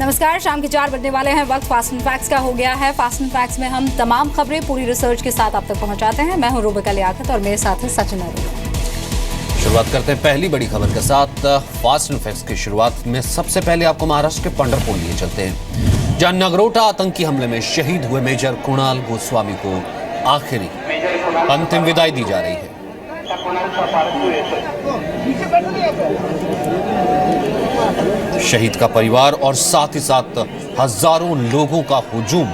नमस्कार, शाम के 4 बजने वाले हैं। वक्त फास्ट एंड फैक्ट्स का हो गया है। फास्ट एंड फैक्ट्स में हम तमाम खबरें पूरी रिसर्च के साथ आप तक पहुंचाते हैं। मैं हूं रूबिका लियाकत और मेरे साथ है सचिन अरोड़ा। शुरुआत करते हैं पहली बड़ी खबर के साथ। फास्ट एंड फैक्ट्स की शुरुआत में सबसे पहले आपको महाराष्ट्र के पंढरपुर लिए चलते हैं, जहां नगरोटा आतंकी हमले में शहीद हुए मेजर कुणाल गोस्वामी को आखिरी अंतिम विदाई दी जा रही है। शहीद का परिवार और साथ ही साथ हजारों लोगों का हुजूम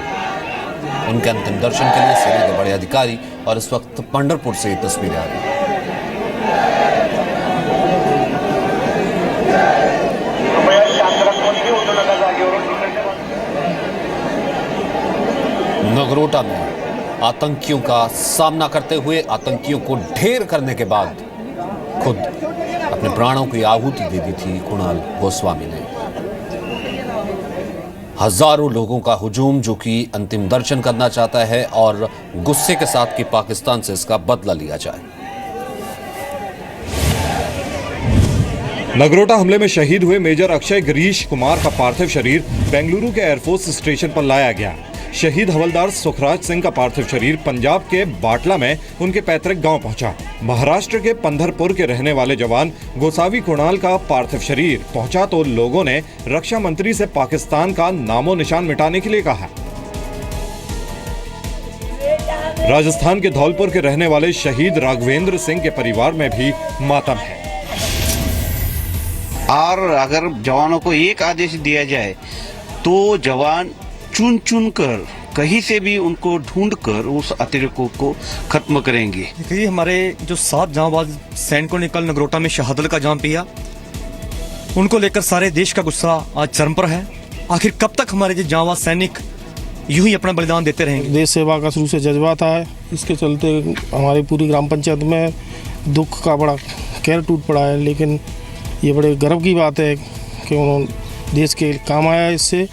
उनके अंतिम दर्शन के लिए सेना के बड़े अधिकारी और इस वक्त पंढरपुर से ये तस्वीरें आ रही हैं। नगरोटा में आतंकियों का सामना करते हुए आतंकियों को ढेर करने के बाद खुद अपने प्राणों की आहुति दे दी थी कुणाल गोस्वामी ने। हजारों लोगों का हुजूम जो कि अंतिम दर्शन करना चाहता है और गुस्से के साथ कि पाकिस्तान से इसका बदला लिया जाए। नगरोटा हमले में शहीद हुए मेजर अक्षय गिरीश कुमार का पार्थिव शरीर बेंगलुरु के एयरफोर्स स्टेशन पर लाया गया। शहीद हवलदार सुखराज सिंह का पार्थिव शरीर पंजाब के बाटला में उनके पैतृक गांव पहुंचा। महाराष्ट्र के पंढरपुर के रहने वाले जवान गोसावी कुणाल का पार्थिव शरीर पहुंचा तो लोगों ने रक्षा मंत्री से पाकिस्तान का नामो निशान मिटाने के लिए कहा। राजस्थान के धौलपुर के रहने वाले शहीद राघवेंद्र सिंह के परिवार में भी मातम है। और अगर जवानों को एक आदेश दिया जाए तो जवान चुन चुन कर कहीं से भी उनको ढूंढकर उस अतिरेकों को खत्म करेंगे। देखिए, हमारे जो 7 जांबाज सैनिकों ने कल नगरोटा में शहादत का जाम पिया, उनको लेकर सारे देश का गुस्सा आज चरम पर है। आखिर कब तक हमारे जो जांबाज सैनिक यूं ही अपना बलिदान देते रहेंगे? देश सेवा का शुरू से जज्बा था, इसके चलते हमारी पूरी ग्राम पंचायत में दुख का बड़ा कहर टूट पड़ा है। लेकिन ये बड़े गर्व की बात है कि उन्होंने देश के काम आया इससे।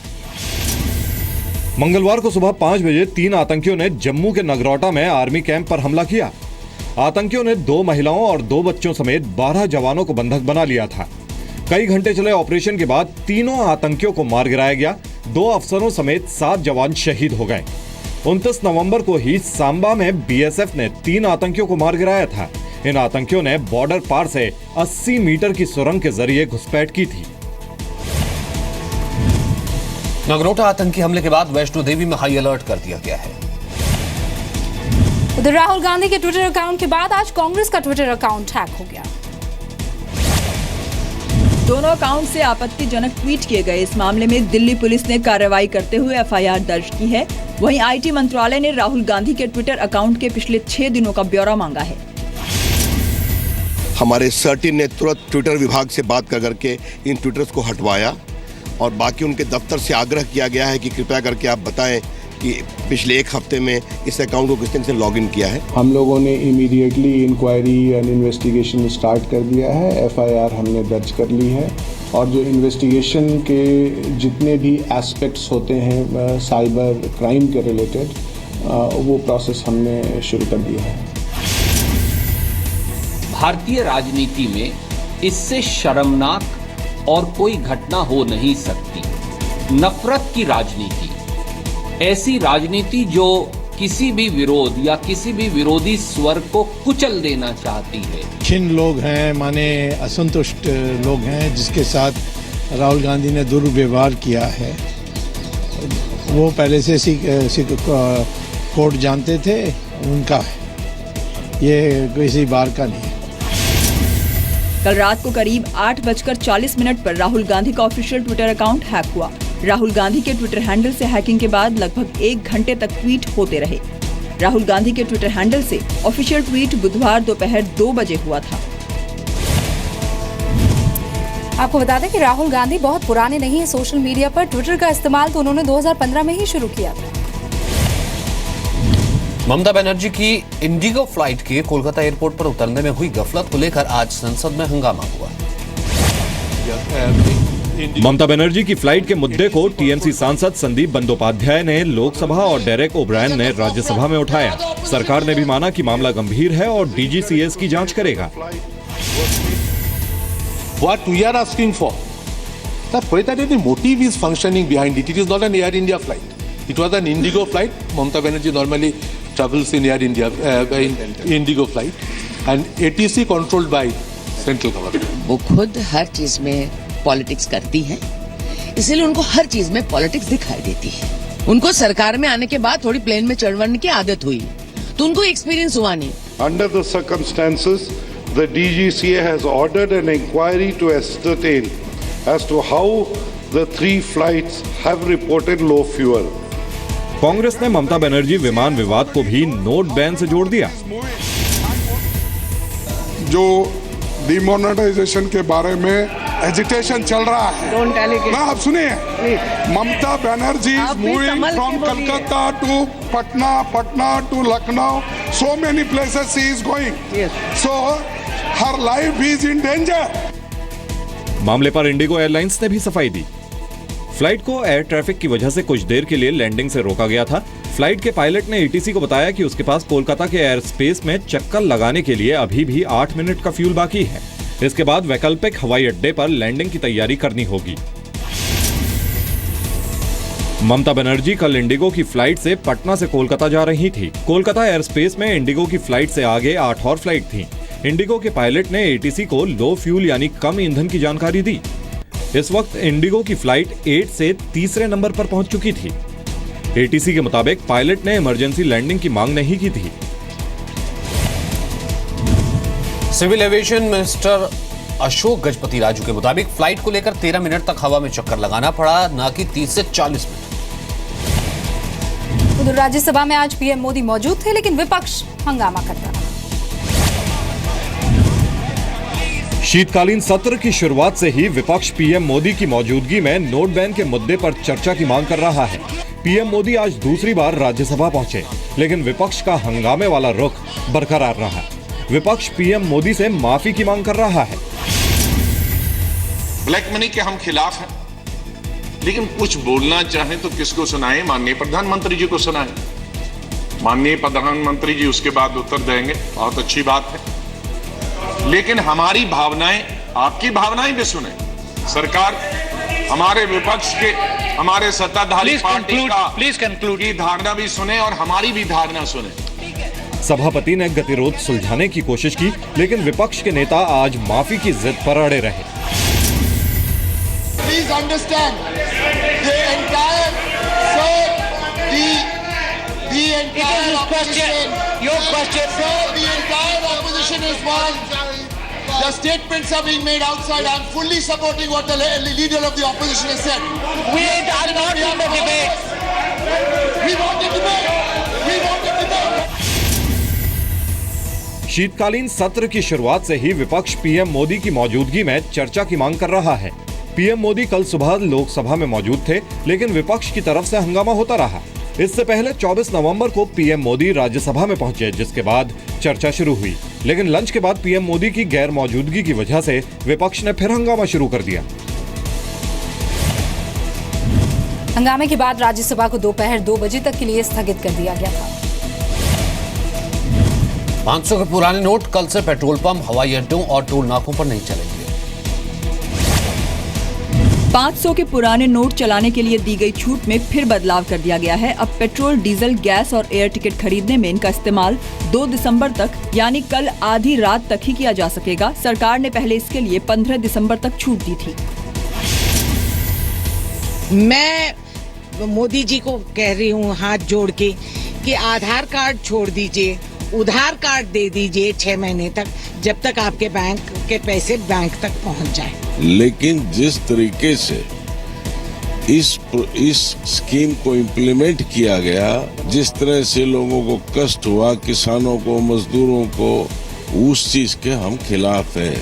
मंगलवार को सुबह 5 बजे 3 आतंकियों ने जम्मू के नगरोटा में आर्मी कैंप पर हमला किया। आतंकियों ने 2 महिलाओं और 2 बच्चों समेत 12 जवानों को बंधक बना लिया था। कई घंटे चले ऑपरेशन के बाद तीनों आतंकियों को मार गिराया गया। 2 अफसरों समेत 7 जवान शहीद हो गए। 29 नवंबर को ही सांबा में बीएसएफ ने 3 आतंकियों को मार गिराया था। इन आतंकियों ने बॉर्डर पार से 80 मीटर की सुरंग के जरिए घुसपैठ की थी। नगरोटा आतंकी हमले के बाद वैष्णो देवी में हाई अलर्ट कर दिया गया है। उधर राहुल गांधी के ट्विटर अकाउंट के बाद आज कांग्रेस का ट्विटर अकाउंट हैक हो गया। दोनों अकाउंट से आपत्तिजनक ट्वीट किए गए। इस मामले में दिल्ली पुलिस ने कार्रवाई करते हुए एफआईआर दर्ज की है। वहीं आईटी मंत्रालय ने राहुल गांधी के ट्विटर अकाउंट के पिछले 6 दिनों का ब्यौरा मांगा है। हमारे सर्टिन ने तुरंत ट्विटर विभाग से बात करके इन ट्विटर्स को हटवाया और बाकी उनके दफ्तर से आग्रह किया गया है कि कृपया करके आप बताएं कि पिछले 1 हफ्ते में इस अकाउंट को किसने से लॉगिन किया है। हम लोगों ने immediately inquiry and investigation start कर दिया है। एफआईआर हमने दर्ज कर ली है और जो इन्वेस्टिगेशन के जितने भी एस्पेक्ट्स होते हैं साइबर क्राइम के रिलेटेड वो प्रोसेस हमने शुरू कर दिया है। भारतीय राजनीति में इससे शर्मनाक और कोई घटना हो नहीं सकती। नफरत की राजनीति, ऐसी राजनीति जो किसी भी विरोध या किसी भी विरोधी स्वर को कुचल देना चाहती है। जिन लोग हैं माने असंतुष्ट लोग हैं जिसके साथ राहुल गांधी ने दुर्व्यवहार किया है, वो पहले से कोर्ट जानते थे उनका है, ये किसी बार का नहीं है। कल रात को करीब 8:40 पर राहुल गांधी का ऑफिशियल ट्विटर अकाउंट हैक हुआ। राहुल गांधी के ट्विटर हैंडल से हैकिंग के बाद लगभग 1 घंटे तक ट्वीट होते रहे। राहुल गांधी के ट्विटर हैंडल से ऑफिशियल ट्वीट बुधवार दोपहर 2 बजे हुआ था। आपको बता दें कि राहुल गांधी बहुत पुराने नहीं है सोशल मीडिया पर। ट्विटर का इस्तेमाल तो उन्होंने 2015 में ही शुरू किया था। ममता बनर्जी की इंडिगो फ्लाइट के कोलकाता एयरपोर्ट पर उतरने में हुई गफलत को लेकर आज संसद में हंगामा हुआ। ममता बनर्जी की फ्लाइट के मुद्दे को टीएमसी सांसद संदीप बंदोपाध्याय ने लोकसभा और डेरेक ओब्रायन ने राज्यसभा में उठाया। सरकार ने भी माना कि मामला गंभीर है और डीजीसीएस की जांच करेगा। What we are asking for whether any motive is functioning behind it, it is not an Air India flight. It was an Indigo flight. Mamata Banerjee normally travels in Air India, Indigo flight, and ATC controlled by central government. वो खुद हर चीज में politics करती हैं, इसीलिए उनको हर चीज में पॉलिटिक्स दिखाई देती है। उनको सरकार में आने के बाद थोड़ी प्लेन में चढ़ने की आदत हुई, तो उनको एक्सपीरियंस हुआ नहीं। Under the circumstances, the DGCA has ordered an inquiry to ascertain as to how the 3 flights have reported low fuel. Congress ने ममता बनर्जी विमान विवाद को भी नोट बैन से जोड़ दिया। जो डिमोनेटाइजेशन के बारे में एजिटेशन चल रहा है ना, आप सुनिए, Mamata Banerjee is moving from Calcutta to Patna, Patna to Lucknow, so many places she is going, so her life is in danger. मामले पर इंडिगो एयरलाइंस ने भी सफाई दी। फ्लाइट को एयर ट्रैफिक की वजह से कुछ देर के लिए लैंडिंग से रोका गया था। फ्लाइट के पायलट ने एटीसी को बताया कि उसके पास कोलकाता के एयर स्पेस में चक्कर लगाने के लिए अभी भी 8 मिनट का फ्यूल बाकी है। इसके बाद वैकल्पिक हवाई अड्डे पर लैंडिंग की तैयारी करनी होगी। ममता बनर्जी कल इंडिगो की फ्लाइट से पटना से कोलकाता जा रही थी। कोलकाता एयर स्पेस में इंडिगो की फ्लाइट से आगे 8 और फ्लाइट थी। इंडिगो के पायलट ने एटीसी को लो फ्यूल यानी कम ईंधन की जानकारी दी। इस वक्त इंडिगो की फ्लाइट 8 से तीसरे नंबर पर पहुंच चुकी थी। एटीसी के मुताबिक पायलट ने इमरजेंसी लैंडिंग की मांग नहीं की थी। Civil aviation minister Ashok Gajapathi Raju के मुताबिक फ्लाइट को लेकर 13 मिनट तक हवा में चक्कर लगाना पड़ा, न कि 30 से 40 मिनट। उधर राज्यसभा में आज पीएम मोदी मौजूद थे, लेकिन विपक्ष हंगामा करता रहा। शीतकालीन सत्र की शुरुआत से ही विपक्ष पीएम मोदी की मौजूदगी में नोट बैन के मुद्दे पर चर्चा की मांग कर रहा है। पीएम मोदी आज दूसरी बार राज्यसभा पहुंचे, लेकिन विपक्ष का हंगामे वाला रुख बरकरार रहा। विपक्ष पीएम मोदी से माफी की मांग कर रहा है। ब्लैक मनी के हम खिलाफ हैं, लेकिन कुछ बोलना चाहें तो किसको सुनाएं? माननीय प्रधानमंत्री जी को सुनाएं। माननीय प्रधानमंत्री जी उसके बाद उत्तर देंगे, बहुत अच्छी बात है। लेकिन हमारी भावनाएं, आपकी भावनाएं भी सुने। सरकार हमारे विपक्ष के, हमारे सत्ताधारी पार्टी की धारणा भी सुने और हमारी भी धारणा सुने। सभापति ने गतिरोध सुलझाने की कोशिश की, लेकिन विपक्ष के नेता आज माफी की जिद पर अड़े रहे। Please understand, the entire opposition. Your question. Sir, the entire opposition is one. The statements are being made outside. I'm fully supporting what the leader of the opposition has said. We are not in the debate. We want a debate. We want a debate. शीतकालीन सत्र की शुरुआत से ही विपक्ष PM Modi की मौजूदगी में चर्चा की मांग कर रहा है। पीएम मोदी कल सुबह लोकसभा में मौजूद थे, लेकिन विपक्ष की तरफ से हंगामा होता रहा। इससे पहले 24 नवंबर को पीएम मोदी राज्यसभा में पहुंचे, जिसके बाद चर्चा शुरू हुई। लेकिन लंच के बाद पीएम मोदी की गैर मौजूदगी की वजह से विपक्ष ने फिर हंगामा शुरू कर दिया। हंगामे के बाद राज्यसभा को दोपहर 2 बजे तक के लिए स्थगित कर दिया गया था। 500 के पुराने नोट कल से पेट्रोल पंप, हवाई अड्डों और टोल नाकों पर नहीं चलेंगे। 500 के पुराने नोट चलाने के लिए दी गई छूट में फिर बदलाव कर दिया गया है। अब पेट्रोल, डीजल, गैस और एयर टिकट खरीदने में इनका इस्तेमाल 2 दिसंबर तक यानी कल आधी रात तक ही किया जा सकेगा। सरकार ने पहले इसके लिए 15 दिसंबर तक छूट दी थी। मैं मोदी जी को कह रही हूँ हाथ जोड़ के कि आधार कार्ड छोड़ दीजिए, उधार कार्ड दे दीजिए 6 महीने तक, जब तक आपके बैंक के पैसे बैंक तक पहुंच जाए। लेकिन जिस तरीके से इस स्कीम को इम्प्लीमेंट किया गया, जिस तरह से लोगों को कष्ट हुआ, किसानों को, मजदूरों को, उस चीज के हम खिलाफ हैं।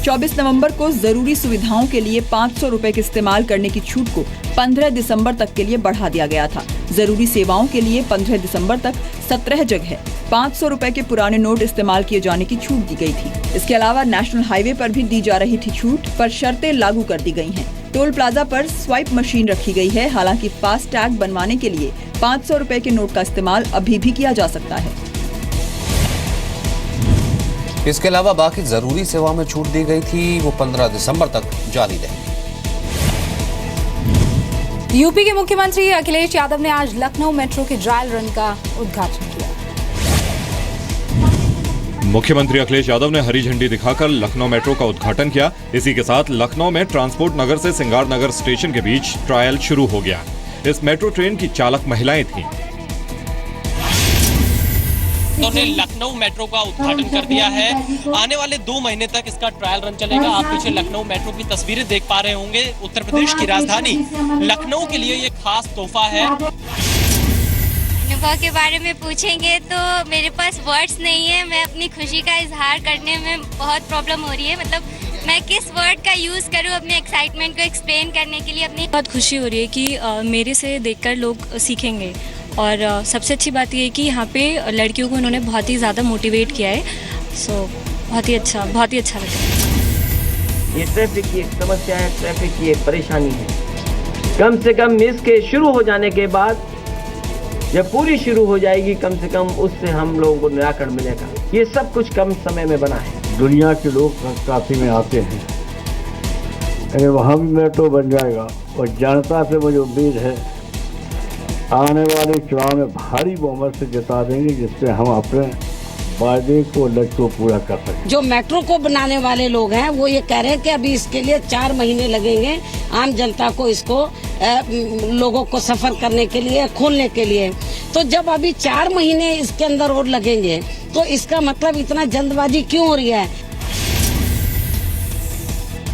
24 नवंबर को जरूरी सुविधाओं के लिए 500 रुपए के इस्तेमाल करने की छूट को 15 दिसंबर तक के लिए बढ़ा दिया गया था। जरूरी सेवाओं के लिए 15 दिसंबर तक 17 जगह 500 रुपए के पुराने नोट इस्तेमाल किए जाने की छूट दी गई थी। इसके अलावा नेशनल हाईवे पर भी दी जा रही थी छूट, पर शर्तें लागू कर दी गई हैं। टोल प्लाजा पर स्वाइप मशीन रखी गई है। हालांकि फास्ट टैग बनवाने के लिए 500 रुपए के नोट का इस्तेमाल अभी भी किया जा सकता है। इसके अलावा बाकी जरूरी सेवाओं में छूट दी गई थी, वो 15 दिसंबर तक जारी रहेगी। यूपी के मुख्यमंत्री अखिलेश यादव ने आज लखनऊ मेट्रो के ट्रायल रन का उद्घाटन किया। मुख्यमंत्री अखिलेश यादव ने हरी झंडी दिखाकर लखनऊ मेट्रो का उद्घाटन किया। इसी के साथ लखनऊ में ट्रांसपोर्ट नगर से सिंगार नगर स्टेशन के बीच ट्रायल शुरू हो गया। इस मेट्रो ट्रेन की चालक महिलाएं थीं। उन्होंने लखनऊ मेट्रो का उद्घाटन कर दिया है। आने वाले 2 महीने तक इसका ट्रायल रन चलेगा। आप पीछे लखनऊ मेट्रो की तस्वीरें देख पा रहे होंगे। उत्तर प्रदेश की राजधानी लखनऊ के लिए ये खास तोहफा है। अनुभव के बारे में पूछेंगे तो मेरे पास वर्ड्स नहीं है। मैं अपनी खुशी का इजहार करने में बहुत प्रॉब्लम हो रही है। मतलब मैं किस वर्ड का यूज करूं अपने एक्साइटमेंट को एक्सप्लेन करने के लिए। अपनी बहुत खुशी हो रही है कि मेरे से देखकर लोग सीखेंगे और सबसे अच्छी बात ये है कि यहाँ पे लड़कियों को उन्होंने बहुत ही ज़्यादा मोटिवेट किया है। सो बहुत ही अच्छा लगा। ये ट्रैफिक की एक समस्या है, ट्रैफिक की एक परेशानी है। कम से कम मिस के शुरू हो जाने के बाद जब पूरी शुरू हो जाएगी, कम से कम उससे हम लोगों को निराकरण मिलेगा। ये सब कुछ कम समय में बना है। दुनिया के लोग काशी में आते हैं, अरे वहाँ भी मेट्रो बन जाएगा और जनता से मुझे उम्मीद है आने वाले चुनाव में भारी बहुमत से जिता देंगे, जिससे हम अपने वायदे को लक्ष्य को पूरा कर सकें। जो मेट्रो को बनाने वाले लोग हैं वो ये कह रहे हैं कि अभी इसके लिए 4 महीने लगेंगे आम जनता को इसको लोगों को सफर करने के लिए, खोलने के लिए। तो जब अभी 4 महीने इसके अंदर और लगेंगे तो इसका मतलब इतना जल्दबाजी क्यों हो रही है?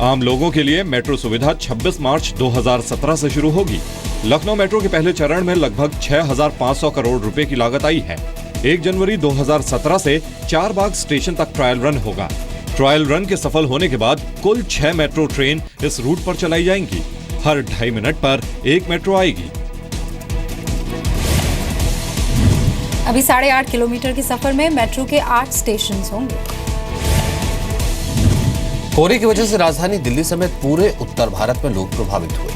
आम लोगों के लिए मेट्रो सुविधा 26 मार्च 2017 से शुरू होगी। लखनऊ मेट्रो के पहले चरण में लगभग 6,500 करोड़ रुपए की लागत आई है। 1 जनवरी 2017 से चारबाग स्टेशन तक ट्रायल रन होगा। ट्रायल रन के सफल होने के बाद कुल 6 मेट्रो ट्रेन इस रूट पर चलाई जाएंगी। हर 2.5 मिनट पर एक मेट्रो आएगी। अभी 8.5 किलोमीटर के सफर में मेट्रो के 8 स्टेशन होंगे। कोहरे की वजह से राजधानी दिल्ली समेत पूरे उत्तर भारत में लोग प्रभावित हुए।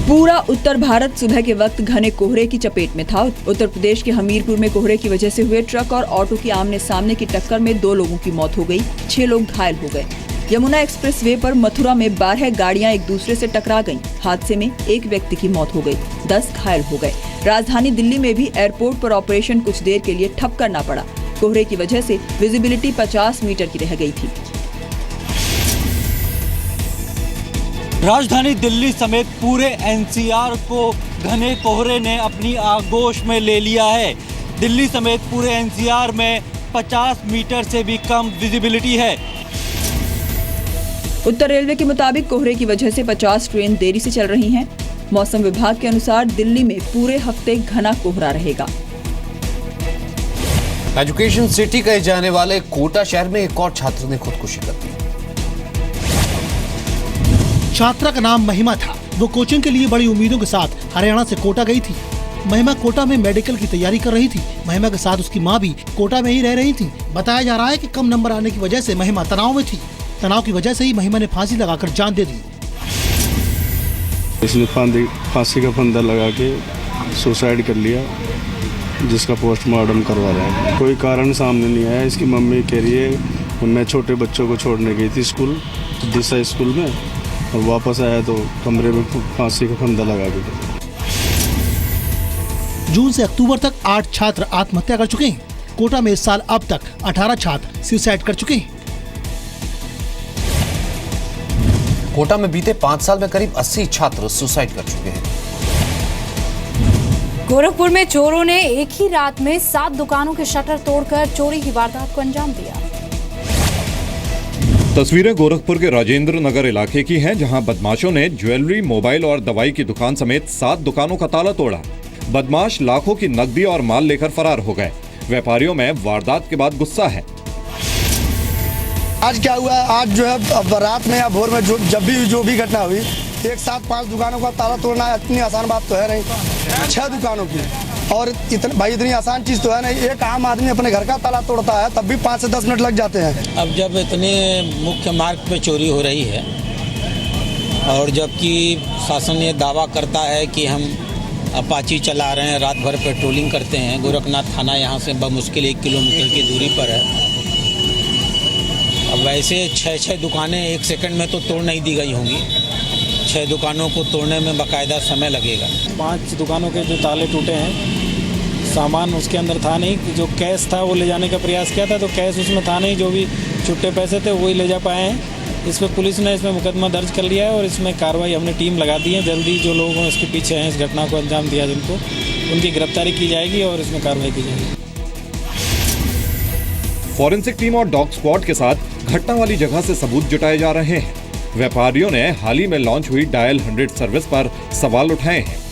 पूरा उत्तर भारत सुबह के वक्त घने कोहरे की चपेट में था। उत्तर प्रदेश के हमीरपुर में कोहरे की वजह से हुए ट्रक और ऑटो की आमने सामने की टक्कर में 2 लोगों की मौत हो गई, 6 लोग घायल हो गए। यमुना एक्सप्रेसवे पर मथुरा में 12 गाड़ियां एक दूसरे से टकरा गईं। हादसे में 1 व्यक्ति की मौत हो गई, 10 घायल हो गए। राजधानी दिल्ली में भी एयरपोर्ट पर ऑपरेशन कुछ देर के लिए ठप करना पड़ा। कोहरे की वजह से विजिबिलिटी 50 मीटर की रह गई थी। राजधानी दिल्ली समेत पूरे एनसीआर को घने कोहरे ने अपनी आगोश में ले लिया है। दिल्ली समेत पूरे एनसीआर में 50 मीटर से भी कम विजिबिलिटी है। उत्तर रेलवे के मुताबिक कोहरे की वजह से 50 ट्रेन देरी से चल रही हैं। मौसम विभाग के अनुसार दिल्ली में पूरे हफ्ते घना कोहरा रहेगा। एजुकेशन सिटी कहे जाने वाले कोटा शहर में एक और छात्र ने खुदकुशी कर दी। छात्रा का नाम महिमा था। वो कोचिंग के लिए बड़ी उम्मीदों के साथ हरियाणा से कोटा गई थी। महिमा कोटा में मेडिकल की तैयारी कर रही थी। महिमा के साथ उसकी मां भी कोटा में ही रह रही थी। बताया जा रहा है कि कम नंबर आने की वजह से महिमा तनाव में थी। तनाव की वजह से ही महिमा ने फांसी लगाकर जान दे दी। इसने फांसी का फंदा लगा के सुसाइड कर लिया, जिसका पोस्टमार्टम करवा रहा है। कोई कारण सामने नहीं आया। इसकी मम्मी कह रही है मैं छोटे बच्चों को छोड़ने गई थी स्कूल, दिशा स्कूल में, और वापस आया तो कमरे में फांसी का फंदा लगा के। जून से अक्टूबर तक 8 छात्र आत्महत्या कर चुके हैं। कोटा में इस साल अब तक 18 छात्र सुसाइड कर चुके हैं। कोटा में बीते 5 साल में करीब 80 छात्र सुसाइड कर चुके हैं। गोरखपुर में चोरों ने एक ही रात में 7 दुकानों के शटर तोड़कर चोरी की वारदात को अंजाम दिया। तस्वीरें गोरखपुर के राजेंद्र नगर इलाके की हैं, जहां बदमाशों ने ज्वेलरी, मोबाइल और दवाई की दुकान समेत 7 दुकानों का ताला तोड़ा। बदमाश लाखों की नकदी और माल लेकर फरार हो गए। व्यापारियों में वारदात के बाद गुस्सा है। आज क्या हुआ, आज जो है रात में या भोर में जब भी जो भी घटना हुई, एक साथ 5 दुकानों का ताला तोड़ना इतनी आसान बात तो है नहीं। 6 दुकानों की, और इतनी आसान चीज तो है नहीं। एक आम आदमी अपने घर का ताला तोड़ता है तब भी 5 से 10 मिनट लग जाते हैं। अब जब इतने मुख्य मार्ग पे चोरी हो रही है और जबकि शासन ये दावा करता है कि हम अपाची चला रहे हैं, रात भर पेट्रोलिंग करते हैं। गोरखनाथ थाना यहाँ से बमुश्किल 1 किलोमीटर की दूरी पर है। अब वैसे 6 दुकानें 1 सेकंड में तो तोड़ नहीं दी गई होंगी। 6 दुकानों को तोड़ने में बाकायदा समय लगेगा। 5 दुकानों के जो ताले टूटे हैं, सामान उसके अंदर था नहीं। जो कैश था वो ले जाने का प्रयास किया था, तो कैश उसमें था नहीं। जो भी छुट्टे पैसे थे वही ले जा पाए हैं। इस पर पुलिस ने इसमें मुकदमा दर्ज कर लिया है और इसमें कार्रवाई हमने टीम लगा दी है। जल्दी जो लोग इसके पीछे हैं, इस घटना को अंजाम दिया जिनको, उनकी गिरफ्तारी की जाएगी और इसमें कार्रवाई की जाएगी। फॉरेंसिक टीम और डॉग स्क्वाड के साथ घटना वाली जगह से सबूत जुटाए जा रहे हैं। व्यापारियों ने हाल ही में लॉन्च हुई डायल 100 सर्विस पर सवाल उठाए हैं।